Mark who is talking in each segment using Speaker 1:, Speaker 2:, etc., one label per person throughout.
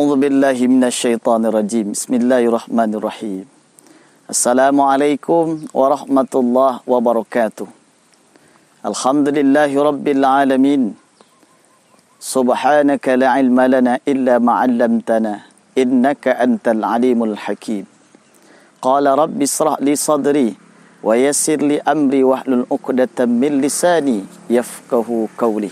Speaker 1: A'udzu billahi minasyaitonir rajim. Bismillahirrahmanirrahim. Assalamualaikum warahmatullahi wabarakatuh. Alhamdulillahi rabbil alamin. Subhanaka la ilma lana illa ma 'allamtana innaka antal alimul hakim. Qala rabbi ishrah li sadri wa yassir li amri wahlul 'uqdatam min lisani yafqahu qawli.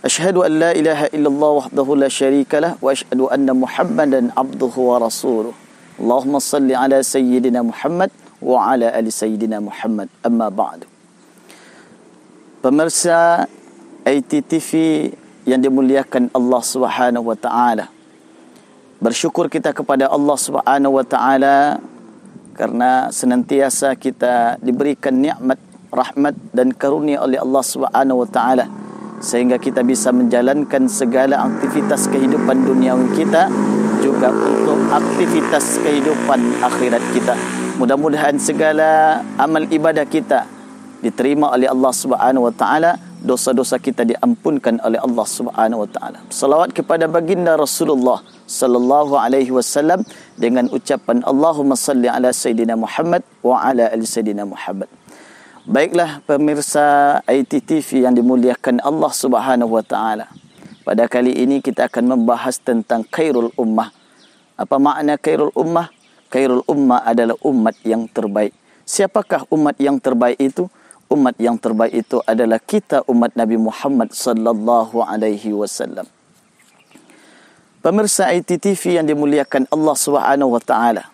Speaker 1: Asyhadu an la ilaha illallah wahdahu la syarika lah wa asyhadu anna Muhammadan abduhu wa rasuluh. Allahumma salli ala sayyidina Muhammad wa ala ali sayyidina Muhammad. Amma ba'du. Pemirsa ITTV yang dimuliakan Allah Subhanahu wa taala. Bersyukur kita kepada Allah Subhanahu wa taala karena senantiasa kita diberikan nikmat, rahmat dan karunia oleh Allah Subhanahu wa taala sehingga kita bisa menjalankan segala aktivitas kehidupan duniawi kita juga untuk aktivitas kehidupan akhirat kita. Mudah-mudahan segala amal ibadah kita diterima oleh Allah Subhanahu wa taala, dosa-dosa kita diampunkan oleh Allah Subhanahu wa taala. Selawat kepada baginda Rasulullah sallallahu alaihi wasallam dengan ucapan Allahumma salli ala sayyidina Muhammad wa ala ali sayyidina Muhammad. Baiklah pemirsa ITTV yang dimuliakan Allah Subhanahu wa taala. Pada kali ini kita akan membahas tentang khairul ummah. Apa makna khairul ummah? Khairul ummah adalah umat yang terbaik. Siapakah umat yang terbaik itu? Umat yang terbaik itu adalah kita, umat Nabi Muhammad sallallahu alaihi wasallam. Pemirsa ITTV yang dimuliakan Allah Subhanahu wa taala.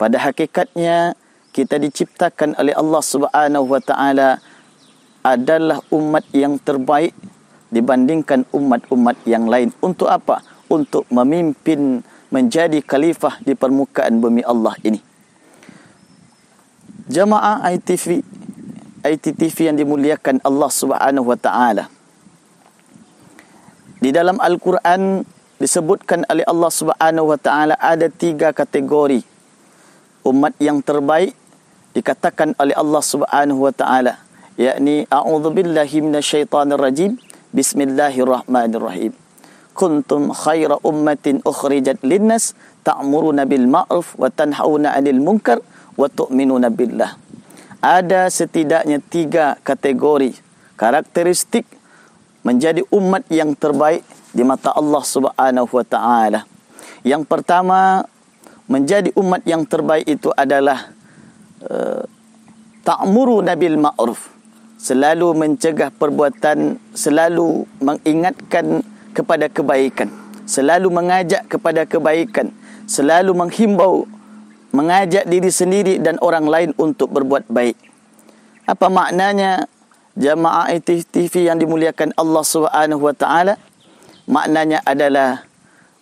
Speaker 1: Pada hakikatnya kita diciptakan oleh Allah Subhanahu wa taala adalah umat yang terbaik dibandingkan umat-umat yang lain. Untuk apa? Untuk memimpin, menjadi khalifah di permukaan bumi Allah ini. Jamaah ITTV yang dimuliakan Allah Subhanahu wa taala. Di dalam Al-Quran disebutkan oleh Allah Subhanahu wa taala ada 3 kategori umat yang terbaik. Dikatakan oleh Allah Subhanahu wa taala, yakni a'udzu billahi minasyaitonir rajim. Bismillahirrahmanirrahim. Kuntum khaira ummatin ukhrijat linnas ta'muruna bil ma'ruf wa tanhauna 'anil munkar wa tu'minuna billah. Ada setidaknya 3 kategori karakteristik menjadi umat yang terbaik di mata Allah Subhanahu wa taala. Yang pertama, menjadi umat yang terbaik itu adalah ta'muruna bil ma'ruf, selalu mencegah perbuatan, selalu mengingatkan kepada kebaikan, selalu mengajak kepada kebaikan, selalu menghimbau, mengajak diri sendiri dan orang lain untuk berbuat baik. Apa maknanya jamaah ITTV yang dimuliakan Allah Subhanahu wa taala? Maknanya adalah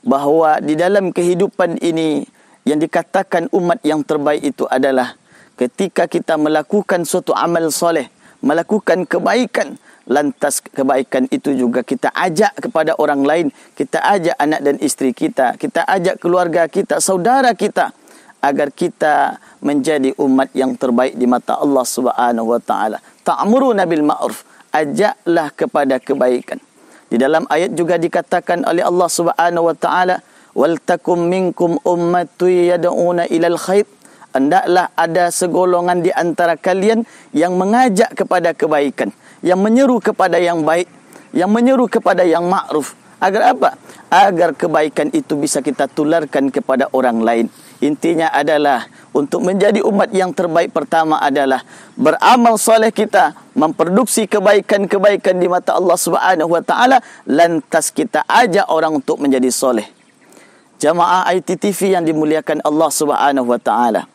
Speaker 1: bahawa di dalam kehidupan ini yang dikatakan umat yang terbaik itu adalah ketika kita melakukan suatu amal soleh, melakukan kebaikan, lantas kebaikan itu juga kita ajak kepada orang lain, kita ajak anak dan isteri kita, kita ajak keluarga kita, saudara kita, agar kita menjadi umat yang terbaik di mata Allah Subhanahu wa taala. Ta'muruna bil ma'ruf, ajaklah kepada kebaikan. Di dalam ayat juga dikatakan oleh Allah Subhanahu wa taala, wal takum minkum ummatun yad'una ilal khair. Hendaklah ada segolongan di antara kalian yang mengajak kepada kebaikan, yang menyeru kepada yang baik, yang menyeru kepada yang ma'ruf. Agar apa? Agar kebaikan itu bisa kita tularkan kepada orang lain. Intinya adalah untuk menjadi umat yang terbaik, pertama adalah beramal soleh kita, memproduksi kebaikan-kebaikan di mata Allah Subhanahu wa taala, lantas kita ajak orang untuk menjadi soleh. Jamaah ITTV yang dimuliakan Allah Subhanahu wa taala.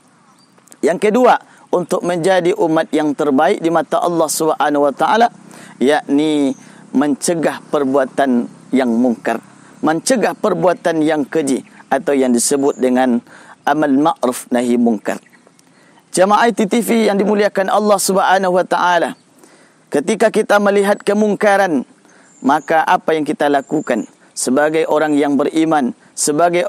Speaker 1: Yang kedua, untuk menjadi umat yang terbaik di mata Allah Subhanahu wa taala, yakni mencegah perbuatan yang mungkar, mencegah perbuatan yang keji atau yang disebut dengan amal ma'ruf nahi mungkar. Jamaah ITTV yang dimuliakan Allah Subhanahu wa taala, ketika kita melihat kemungkaran, maka apa yang kita lakukan sebagai orang yang beriman, sebagai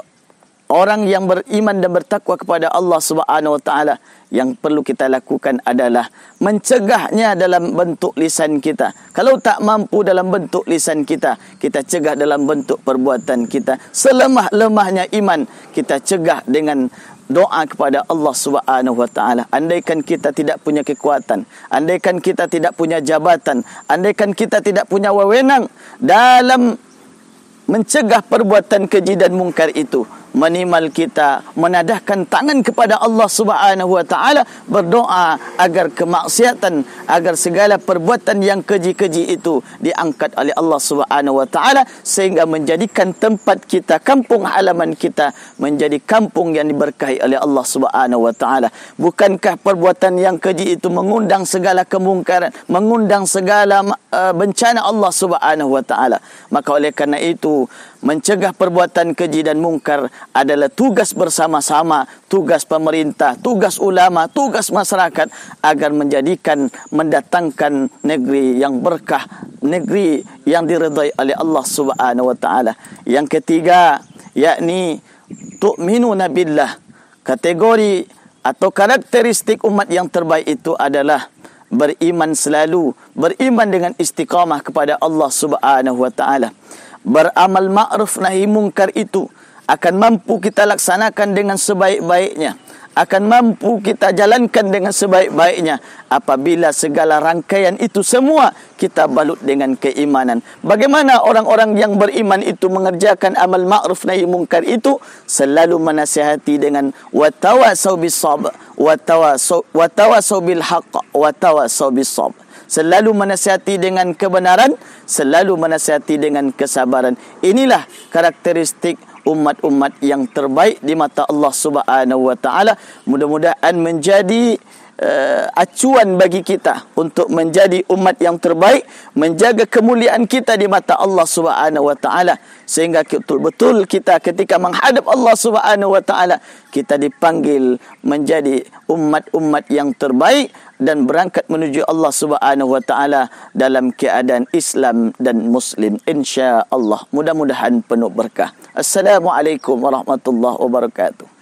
Speaker 1: orang yang beriman dan bertakwa kepada Allah Subhanahu wa taala, yang perlu kita lakukan adalah mencegahnya dalam bentuk lisan kita. Kalau tak mampu dalam bentuk lisan kita, kita cegah dalam bentuk perbuatan kita. Selemah-lemahnya iman, kita cegah dengan doa kepada Allah Subhanahu wa taala. Andaikan kita tidak punya kekuatan, andaikan kita tidak punya jabatan, andaikan kita tidak punya wewenang dalam mencegah perbuatan keji dan mungkar itu, minimal kita menadahkan tangan kepada Allah Subhanahu wa taala, berdoa agar kemaksiatan, agar segala perbuatan yang keji-keji itu diangkat oleh Allah Subhanahu wa taala, sehingga menjadikan tempat kita, kampung halaman kita menjadi kampung yang diberkahi oleh Allah Subhanahu wa taala. Bukankah perbuatan yang keji itu mengundang segala kemungkaran, mengundang segala bencana Allah Subhanahu wa taala? Maka oleh kerana itu, mencegah perbuatan keji dan mungkar adalah tugas bersama-sama, tugas pemerintah, tugas ulama, tugas masyarakat, agar mendatangkan negeri yang berkah, negeri yang diridai oleh Allah Subhanahu wa taala. Yang ketiga, yakni tu'minuna billah. Kategori atau karakteristik umat yang terbaik itu adalah beriman selalu, beriman dengan istiqamah kepada Allah Subhanahu wa taala. Beramal ma'ruf nahi mungkar itu akan mampu kita laksanakan dengan sebaik-baiknya, akan mampu kita jalankan dengan sebaik-baiknya apabila segala rangkaian itu semua kita balut dengan keimanan. Bagaimana orang-orang yang beriman itu mengerjakan amal ma'ruf nahi mungkar itu? Selalu menasihati dengan watawasau bis sabr, watawasau bil haqq, watawasau bis sabr. Selalu menasihati dengan kebenaran, selalu menasihati dengan kesabaran. Inilah karakteristik umat-umat yang terbaik di mata Allah Subhanahu wa taala. Mudah-mudahan menjadi acuan bagi kita untuk menjadi umat yang terbaik, menjaga kemuliaan kita di mata Allah Subhanahu wa taala, sehingga betul-betul kita ketika menghadap Allah Subhanahu wa taala, kita dipanggil menjadi umat-umat yang terbaik dan berangkat menuju Allah Subhanahu wa taala dalam keadaan Islam dan Muslim, insya-Allah. Mudah-mudahan penuh berkah. Assalamualaikum warahmatullahi wabarakatuh.